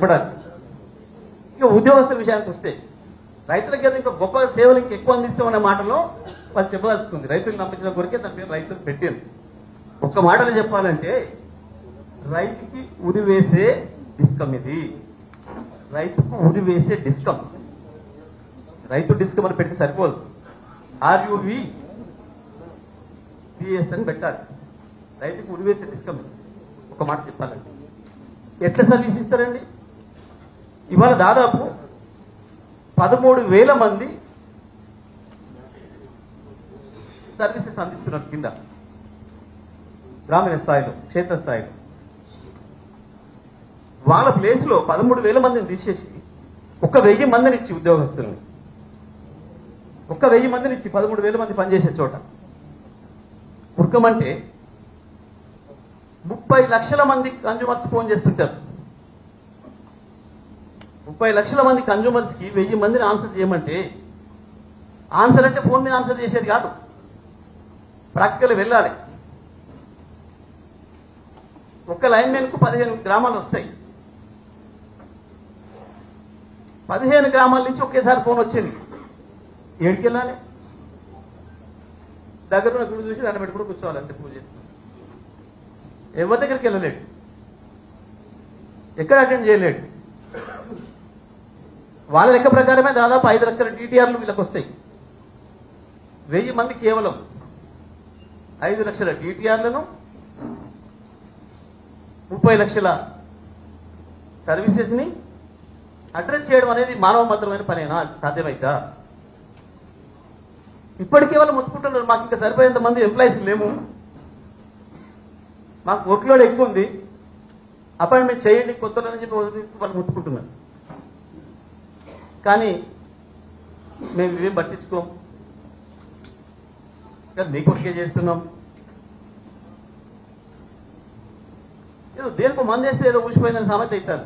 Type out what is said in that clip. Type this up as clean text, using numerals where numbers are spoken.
చెప్పడానికి. ఇక ఉద్యోగస్తుల విషయానికి వస్తే రైతులకి ఏదో ఇంకా గొప్ప సేవలు ఇంకా ఎక్కువ అందిస్తామనే మాటలో వాళ్ళు చెప్పదలుచుకుంది. రైతులు నమ్మించిన కొరికే దాని పేరు రైతులకు పెట్టారు. ఒక్క మాటలో చెప్పాలంటే రైతుకి ఉరి వేసే డిస్కమ్ ఇది. రైతుకు ఉరి వేసే డిస్కమ్. రైతు డిస్కమ్ అని పెట్టి సరిపోదు, ఆర్యువి పిఎస్ అని పెట్టాలి. రైతుకు ఉరి వేసే డిస్కమ్. ఒక మాట చెప్పాలంటే ఎట్లా సర్వీస్ ఇస్తారండి? ఇవాళ దాదాపు 13,000 మంది సర్వీసెస్ అందిస్తున్నారు కింద గ్రామీణ స్థాయిలో, క్షేత్రస్థాయిలో. వాళ్ళ ప్లేస్ లో 13,000 మందిని తీసేసి 1,000 మందిని ఇచ్చి ఉద్యోగస్తుల్ని 1,000 మందిని ఇచ్చి 13,000 మంది పనిచేసే చోట ఉరకమంటే 30 లక్షల మంది కన్జ్యూమర్స్ ఫోన్ చేస్తుంటారు. 30 లక్షల మంది కన్జ్యూమర్స్ కి 1000 మందిని ఆన్సర్ చేయమంటే, ఆన్సర్ అంటే ఫోన్ మీద ఆన్సర్ చేసేది కాదు, ప్రాక్టికల్ వెళ్ళాలి. ఒక్క లైన్ మెన్ కు 15 గ్రామాలు వస్తాయి. 15 గ్రామాల నుంచి ఒకేసారి ఫోన్ వచ్చింది. ఏడికి వెళ్ళాలి? దగ్గర ఉన్న గుడి చూసి దాన్ని పెట్టుకుని కూర్చోవాలి, అంతే. పూజ చేస్తున్నాం. ఎవరి దగ్గరికి వెళ్ళలేడు, ఎక్కడ అటెండ్ చేయలేడు. వాళ్ళ లెక్క ప్రకారమే దాదాపు 5 లక్షల టీటీఆర్లు వీళ్ళకి వస్తాయి. 1000 మంది కేవలం 5 లక్షల టీటీఆర్లను 30 లక్షల సర్వీసెస్ ని అడ్రస్ చేయడం అనేది మానవ మాత్రమైన పనేనా? సాధ్యమైతా? ఇప్పటికే వాళ్ళు ముట్టుకుంటున్నారు, మాకు ఇంకా సరిపోయేంత మంది ఎంప్లాయీస్ లేము, మాకు వర్క్ లోడ్ ఎక్కువ ఉంది, అపాయింట్మెంట్ చేయండి కొత్తలో అని చెప్పి వాళ్ళు ముట్టుకుంటున్నారు. కానీ మేము ఇవేం పట్టించుకోం, మీ కొరికే చేస్తున్నాం. ఏదో దేనికో మంది వేస్తే ఏదో ఊసిపోయిందని సామెత అవుతారు.